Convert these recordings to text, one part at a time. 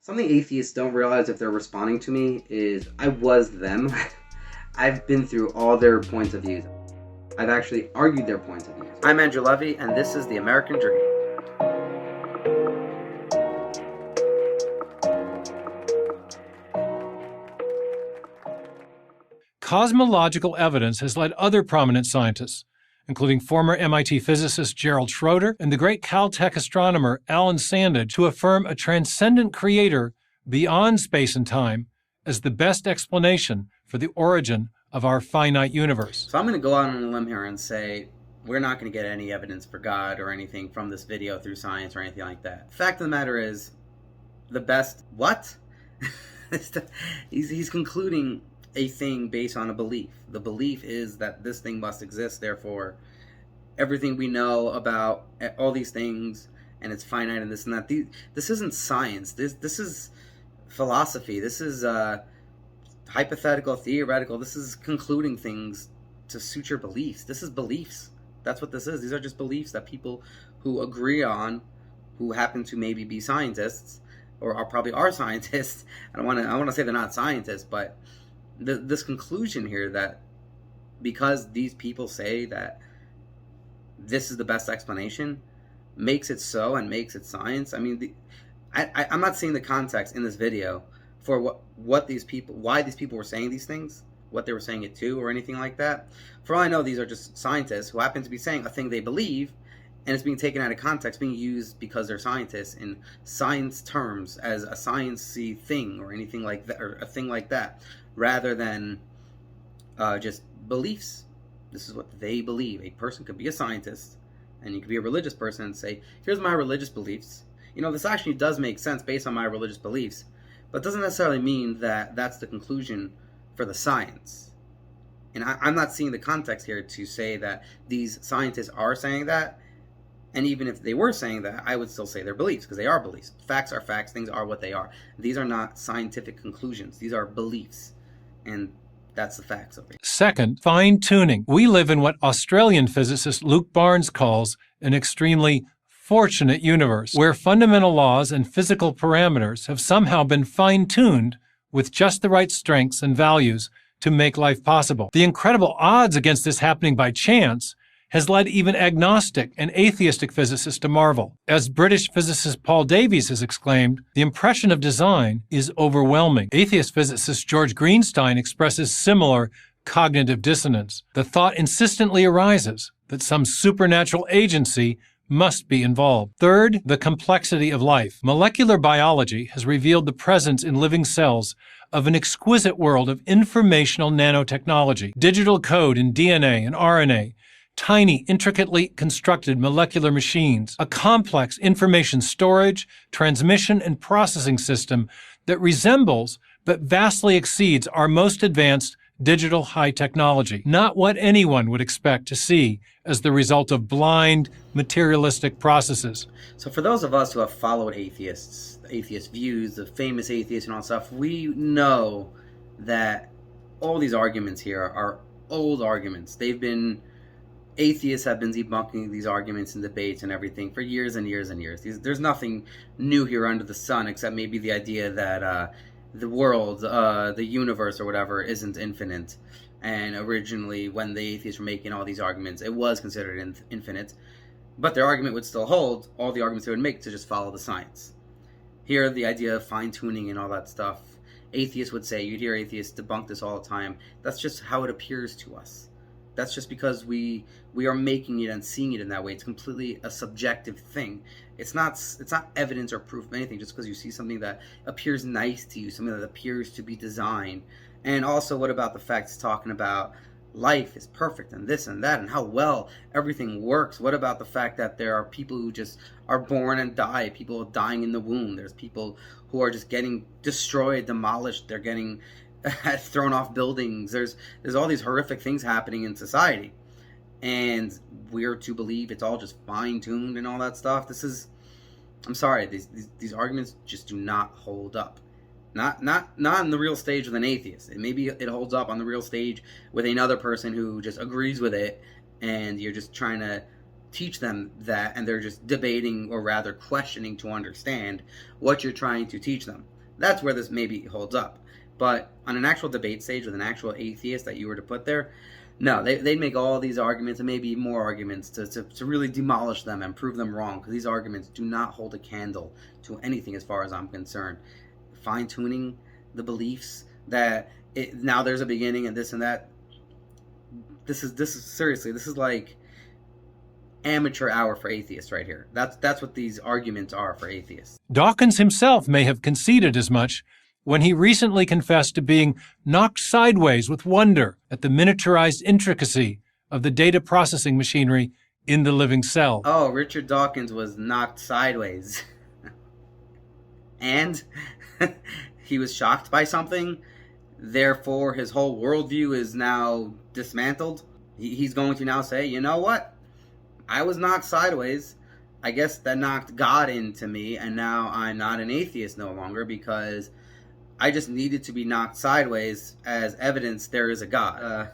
Something atheists don't realize if they're responding to me is I was them. I've been through all their points of views. I've actually argued their points of views. I'm Andrew Levy, and this is The American Dream. Cosmological evidence has led other prominent scientists, including former MIT physicist Gerald Schroeder and the great Caltech astronomer Alan Sandage, to affirm a transcendent creator beyond space and time as the best explanation for the origin of our finite universe. So I'm going to go out on a limb here and say we're not going to get any evidence for God or anything from this video through science or anything like that. Fact of the matter is, the best... What? he's concluding a thing based on a belief. The belief is that this thing must exist, therefore everything we know about all these things and it's finite and this and that. This isn't science. This is philosophy. This is hypothetical, theoretical. This is concluding things to suit your beliefs. This is beliefs. That's what this is. These are just beliefs that people who agree on, who happen to maybe be scientists or probably are scientists. I want to say they're not scientists, but this conclusion here that because these people say that this is the best explanation makes it so and makes it science. I mean, I'm not seeing the context in this video for why these people were saying these things, what they were saying it to, or anything like that. For all I know, these are just scientists who happen to be saying a thing they believe, and it's being taken out of context, being used because they're scientists in science terms as a sciencey thing or anything like that, or a thing like that, rather than just beliefs. This is what they believe. A person could be a scientist, and you could be a religious person and say, here's my religious beliefs. You know, this actually does make sense based on my religious beliefs, but it doesn't necessarily mean that that's the conclusion for the science. And I'm not seeing the context here to say that these scientists are saying that. And even if they were saying that, I would still say they're beliefs, because they are beliefs. Facts are facts. Things are what they are. These are not scientific conclusions. These are beliefs. And that's the facts of it. Second, fine-tuning. We live in what Australian physicist Luke Barnes calls an extremely fortunate universe, where fundamental laws and physical parameters have somehow been fine-tuned with just the right strengths and values to make life possible. The incredible odds against this happening by chance has led even agnostic and atheistic physicists to marvel. As British physicist Paul Davies has exclaimed, the impression of design is overwhelming. Atheist physicist George Greenstein expresses similar cognitive dissonance. The thought insistently arises that some supernatural agency must be involved. Third, the complexity of life. Molecular biology has revealed the presence in living cells of an exquisite world of informational nanotechnology, digital code in DNA and RNA, tiny, intricately constructed molecular machines, a complex information storage, transmission, and processing system that resembles but vastly exceeds our most advanced digital high technology. Not what anyone would expect to see as the result of blind, materialistic processes. So for those of us who have followed atheists, the atheist views, the famous atheists and all that stuff, we know that all these arguments here are old arguments. Atheists have been debunking these arguments and debates and everything for years and years and years. There's nothing new here under the sun except maybe the idea that the world, the universe or whatever, isn't infinite. And originally, when the atheists were making all these arguments, it was considered infinite. But their argument would still hold, all the arguments they would make, to just follow the science. Here, the idea of fine-tuning and all that stuff, atheists would say, you'd hear atheists debunk this all the time, that's just how it appears to us. That's just because we are making it and seeing it in that way. It's completely a subjective thing. It's not evidence or proof of anything just because you see something that appears nice to you, something that appears to be designed. And also, what about the fact it's talking about life is perfect and this and that and how well everything works? What about the fact that there are people who just are born and die, people dying in the womb? There's people who are just getting destroyed, demolished. They're getting thrown off buildings. There's all these horrific things happening in society, and we're to believe it's all just fine-tuned and all that stuff. I'm sorry, these arguments just do not hold up. Not on the real stage with an atheist. Maybe it holds up on the real stage with another person who just agrees with it, and you're just trying to teach them that, and they're just debating, or rather questioning, to understand what you're trying to teach them. That's where this maybe holds up. But on an actual debate stage with an actual atheist that you were to put there, no, they'd make all these arguments and maybe more arguments to really demolish them and prove them wrong, because these arguments do not hold a candle to anything as far as I'm concerned. Fine tuning the beliefs that now there's a beginning and this and that. This is seriously, this is like amateur hour for atheists right here. That's what these arguments are for atheists. Dawkins himself may have conceded as much when he recently confessed to being knocked sideways with wonder at the miniaturized intricacy of the data processing machinery in the living cell. Oh, Richard Dawkins was knocked sideways. And he was shocked by something, therefore his whole worldview is now dismantled. He's going to now say, you know what? I was knocked sideways. I guess that knocked God into me, and now I'm not an atheist no longer because I just needed to be knocked sideways as evidence there is a God.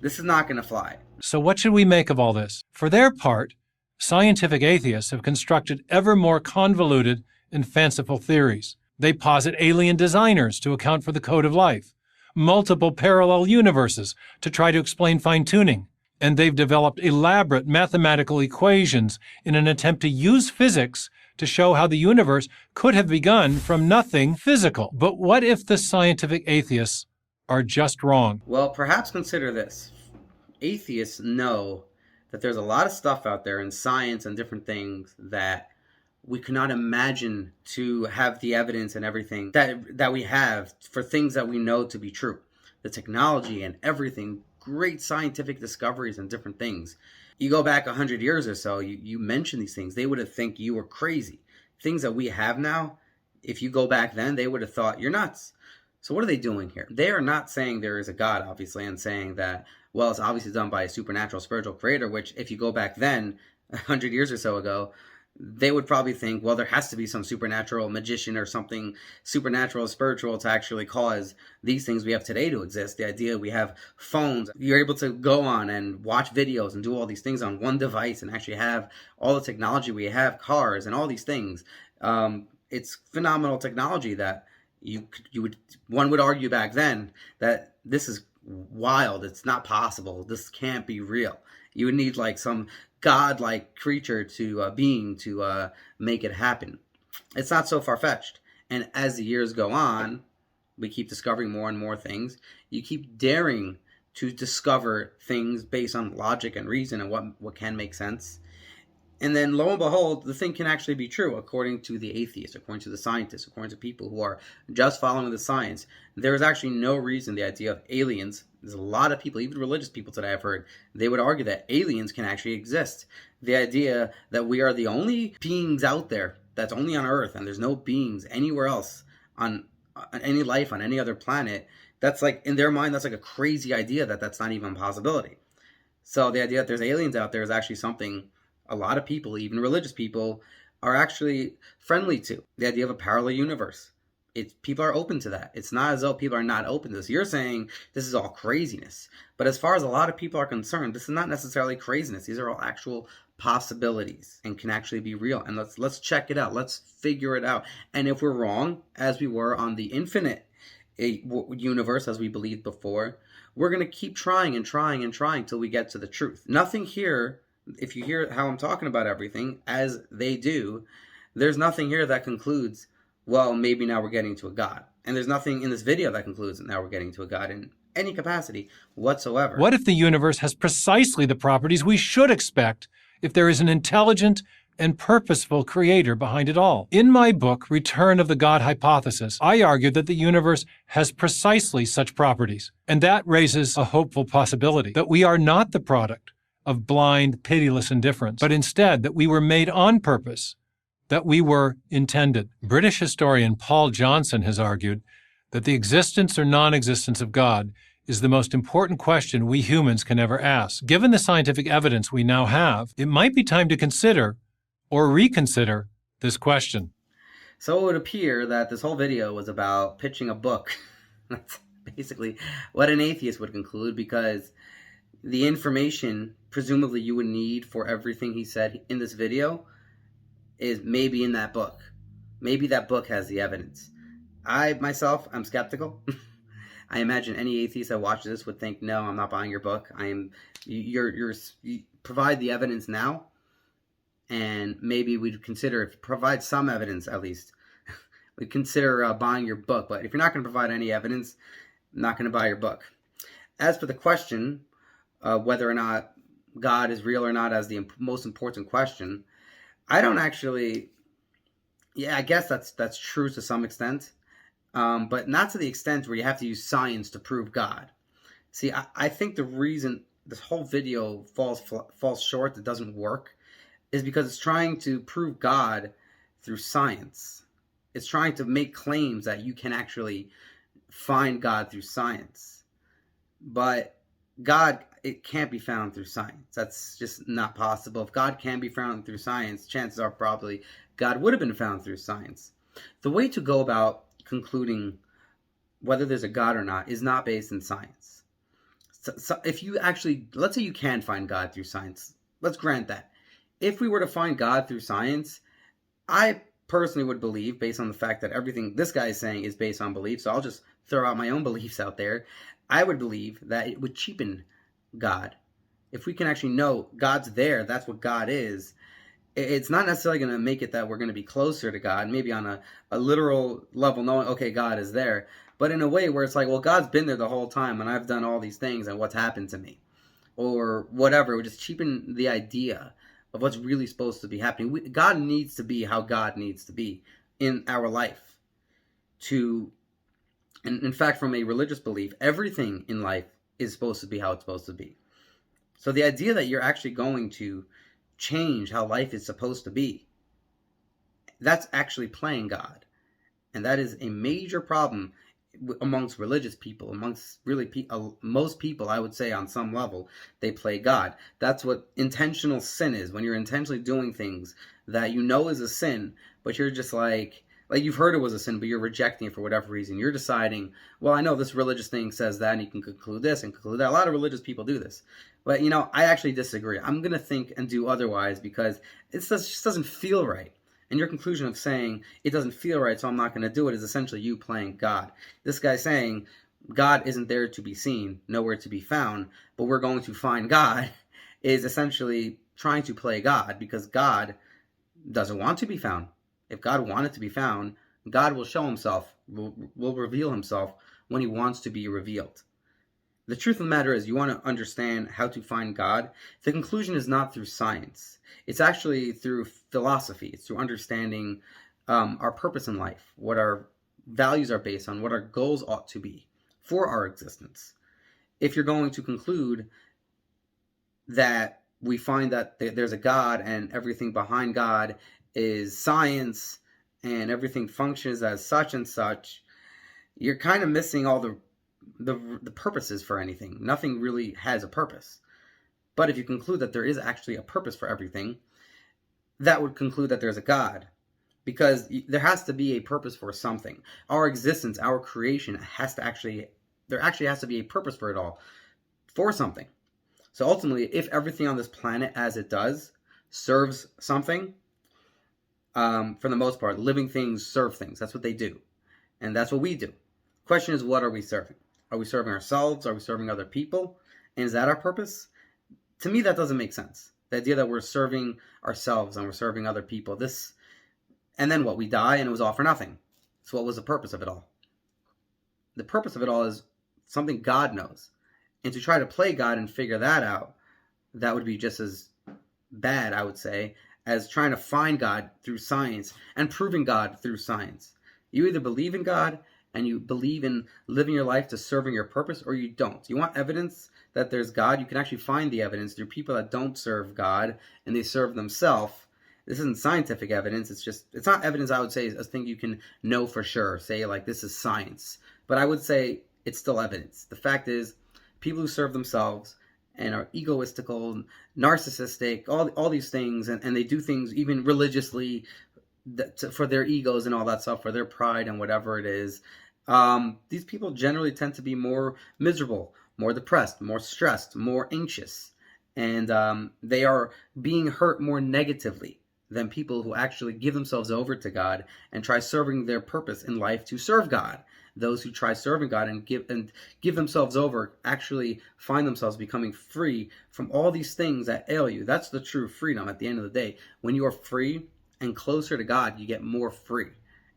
This is not going to fly. So what should we make of all this? For their part, scientific atheists have constructed ever more convoluted and fanciful theories. They posit alien designers to account for the code of life, multiple parallel universes to try to explain fine-tuning, and they've developed elaborate mathematical equations in an attempt to use physics to show how the universe could have begun from nothing physical. But what if the scientific atheists are just wrong? Well, perhaps consider this. Atheists know that there's a lot of stuff out there in science and different things that we cannot imagine to have the evidence and everything that we have for things that we know to be true. The technology and everything, great scientific discoveries and different things. You go back 100 years or so, you mention these things, they would have think you were crazy. Things that we have now, if you go back then, they would have thought you're nuts. So what are they doing here? They are not saying there is a God, obviously, and saying that, well, it's obviously done by a supernatural spiritual creator, which if you go back then, 100 years or so ago, they would probably think, well, there has to be some supernatural magician or something supernatural, spiritual to actually cause these things we have today to exist. The idea we have phones, you're able to go on and watch videos and do all these things on one device and actually have all the technology we have, cars and all these things. It's phenomenal technology that one would argue back then that this is wild. It's not possible. This can't be real. You would need like some God-like creature to being to make it happen. It's not so far-fetched. And as the years go on, we keep discovering more and more things. You keep daring to discover things based on logic and reason and what can make sense. And then lo and behold, the thing can actually be true according to the atheists, according to the scientists, according to people who are just following the science. There is actually no reason the idea of aliens, there's a lot of people, even religious people today I've heard, they would argue that aliens can actually exist. The idea that we are the only beings out there that's only on Earth and there's no beings anywhere else on any life on any other planet, that's like, in their mind, that's like a crazy idea that's not even a possibility. So the idea that there's aliens out there is actually something a lot of people, even religious people, are actually friendly to. The idea of a parallel universe. People are open to that. It's not as though people are not open to this. You're saying this is all craziness. But as far as a lot of people are concerned, this is not necessarily craziness. These are all actual possibilities and can actually be real. And let's check it out. Let's figure it out. And if we're wrong, as we were on the infinite universe, as we believed before, we're going to keep trying and trying and trying till we get to the truth. Nothing here, if you hear how I'm talking about everything, as they do, there's nothing here that concludes, well, maybe now we're getting to a God. And there's nothing in this video that concludes that now we're getting to a God in any capacity whatsoever. What if the universe has precisely the properties we should expect if there is an intelligent and purposeful creator behind it all? In my book, Return of the God Hypothesis, I argue that the universe has precisely such properties. And that raises a hopeful possibility that we are not the product of blind, pitiless indifference, but instead that we were made on purpose, that we were intended. British historian Paul Johnson has argued that the existence or non-existence of God is the most important question we humans can ever ask. Given the scientific evidence we now have, it might be time to consider or reconsider this question. So it would appear that this whole video was about pitching a book. That's basically what an atheist would conclude, because the information presumably you would need for everything he said in this video is maybe in that book. Maybe that book has the evidence. I myself, I'm skeptical. I imagine any atheist that watches this would think, no, I'm not buying your book. I am. You provide the evidence now, and maybe we'd consider, if you provide some evidence at least, we'd consider buying your book. But if you're not going to provide any evidence, I'm not going to buy your book. As for the question, whether or not God is real or not, as the most important question, I don't actually. Yeah, I guess that's true to some extent, but not to the extent where you have to use science to prove God. See, I think the reason this whole video falls short, it doesn't work, is because it's trying to prove God through science. It's trying to make claims that you can actually find God through science. But God, it can't be found through science. That's just not possible. If God can be found through science, chances are probably God would have been found through science. The way to go about concluding whether there's a God or not is not based in science. So if you actually, let's say you can find God through science, let's grant that. If we were to find God through science, I personally would believe, based on the fact that everything this guy is saying is based on belief, so I'll just throw out my own beliefs out there. I would believe that it would cheapen God. If we can actually know God's there, that's what God is, it's not necessarily going to make it that we're going to be closer to God, maybe on a literal level, knowing, okay, God is there, but in a way where it's like, well, God's been there the whole time, and I've done all these things, and what's happened to me? Or whatever. It would just cheapen the idea of what's really supposed to be happening. God needs to be how God needs to be in our life. And in fact, from a religious belief, everything in life is supposed to be how it's supposed to be. So the idea that you're actually going to change how life is supposed to be, that's actually playing God. And that is a major problem amongst religious people, amongst really most people. I would say on some level, they play God. That's what intentional sin is, when you're intentionally doing things that you know is a sin, but you're just like you've heard it was a sin, but you're rejecting it for whatever reason. You're deciding, well, I know this religious thing says that, and you can conclude this and conclude that. A lot of religious people do this. But, I actually disagree. I'm going to think and do otherwise because it just doesn't feel right. And your conclusion of saying it doesn't feel right, so I'm not going to do it, is essentially you playing God. This guy saying God isn't there to be seen, nowhere to be found, but we're going to find God, is essentially trying to play God, because God doesn't want to be found. If God wanted to be found, God will show himself, will reveal himself when he wants to be revealed. The truth of the matter is, you want to understand how to find God, the conclusion is not through science. It's actually through philosophy. It's through understanding our purpose in life, what our values are based on, what our goals ought to be for our existence. If you're going to conclude that we find that there's a God and everything behind God is science and everything functions as such and such, you're kind of missing all the purposes for anything. Nothing really has a purpose. But if you conclude that there is actually a purpose for everything, that would conclude that there's a God, because there has to be a purpose for something. Our existence, our creation there actually has to be a purpose for it all, for something. So ultimately, if everything on this planet as it does serves something, for the most part, living things serve things. That's what they do. And that's what we do. Question is, what are we serving? Are we serving ourselves? Are we serving other people? And is that our purpose? To me, that doesn't make sense. The idea that we're serving ourselves and we're serving other people. And then what? We die and it was all for nothing. So what was the purpose of it all? The purpose of it all is something God knows. And to try to play God and figure that out, that would be just as bad, I would say, as trying to find God through science and proving God through science. You either believe in God and you believe in living your life to serving your purpose, or you don't. You want evidence that there's God? You can actually find the evidence through people that don't serve God and they serve themselves. This isn't scientific evidence. It's not evidence, I would say, a thing you can know for sure. Say, like, this is science. But I would say it's still evidence. The fact is, people who serve themselves and are egoistical, narcissistic, all these things, and they do things even religiously for their egos and all that stuff, for their pride and whatever it is. These people generally tend to be more miserable, more depressed, more stressed, more anxious, and they are being hurt more negatively than people who actually give themselves over to God and try serving their purpose in life to serve God. Those who try serving God and give themselves over actually find themselves becoming free from all these things that ail you. That's the true freedom at the end of the day. When you are free and closer to God, you get more free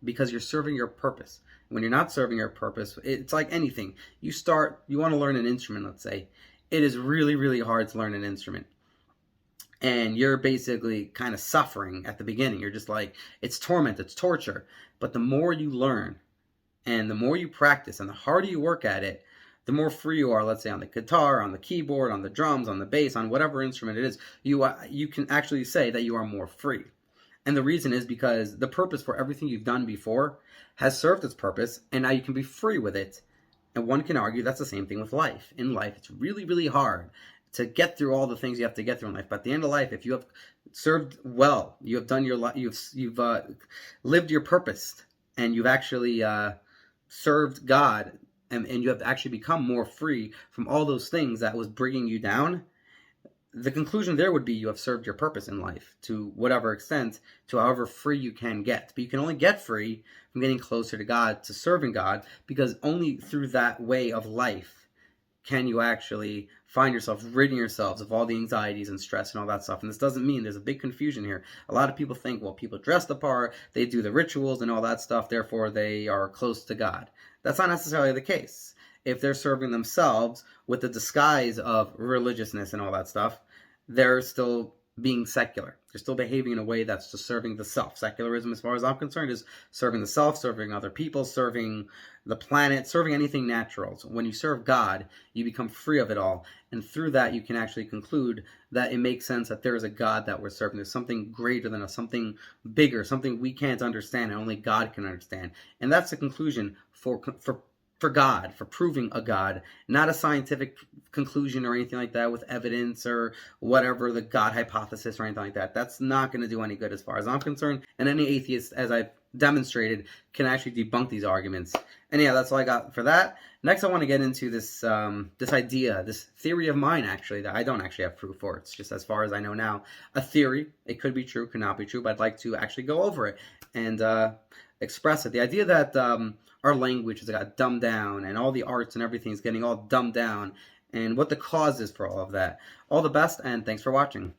because you're serving your purpose. When you're not serving your purpose, it's like anything. You want to learn an instrument, let's say. It is really, really hard to learn an instrument. And you're basically kind of suffering at the beginning. You're just like, it's torment, it's torture. But the more you learn and the more you practice and the harder you work at it, the more free you are, let's say on the guitar, on the keyboard, on the drums, on the bass, on whatever instrument it is, you can actually say that you are more free. And the reason is because the purpose for everything you've done before has served its purpose, and now you can be free with it. And one can argue that's the same thing with life. In life, it's really, really hard to get through all the things you have to get through in life. But at the end of life, if you have served well, you have done your life, you've lived your purpose, and you've actually served God, and you have actually become more free from all those things that was bringing you down. The conclusion there would be you have served your purpose in life to whatever extent, to however free you can get. But you can only get free from getting closer to God, to serving God, because only through that way of life can you actually find yourself ridding yourselves of all the anxieties and stress and all that stuff. And this doesn't mean, there's a big confusion here. A lot of people think, well, people dress the part, they do the rituals and all that stuff, therefore they are close to God. That's not necessarily the case. If they're serving themselves with the disguise of religiousness and all that stuff, they're still being secular. They're still behaving in a way that's just serving the self. Secularism, as far as I'm concerned, is serving the self, serving other people, serving the planet, serving anything natural. So when you serve God, you become free of it all. And through that, you can actually conclude that it makes sense that there is a God that we're serving. There's something greater than us, something bigger, something we can't understand, and only God can understand. And that's the conclusion for God, for proving a God, not a scientific conclusion or anything like that with evidence or whatever, the God hypothesis or anything like that. That's not going to do any good as far as I'm concerned. And any atheist, as I've demonstrated, can actually debunk these arguments. And yeah, that's all I got for that. Next, I want to get into this idea, this theory of mine, actually, that I don't actually have proof for. It's just, as far as I know now, a theory. It could be true, could not be true, but I'd like to actually go over it and express it. The idea that our language has got dumbed down, and all the arts and everything is getting all dumbed down, and what the cause is for all of that. All the best, and thanks for watching.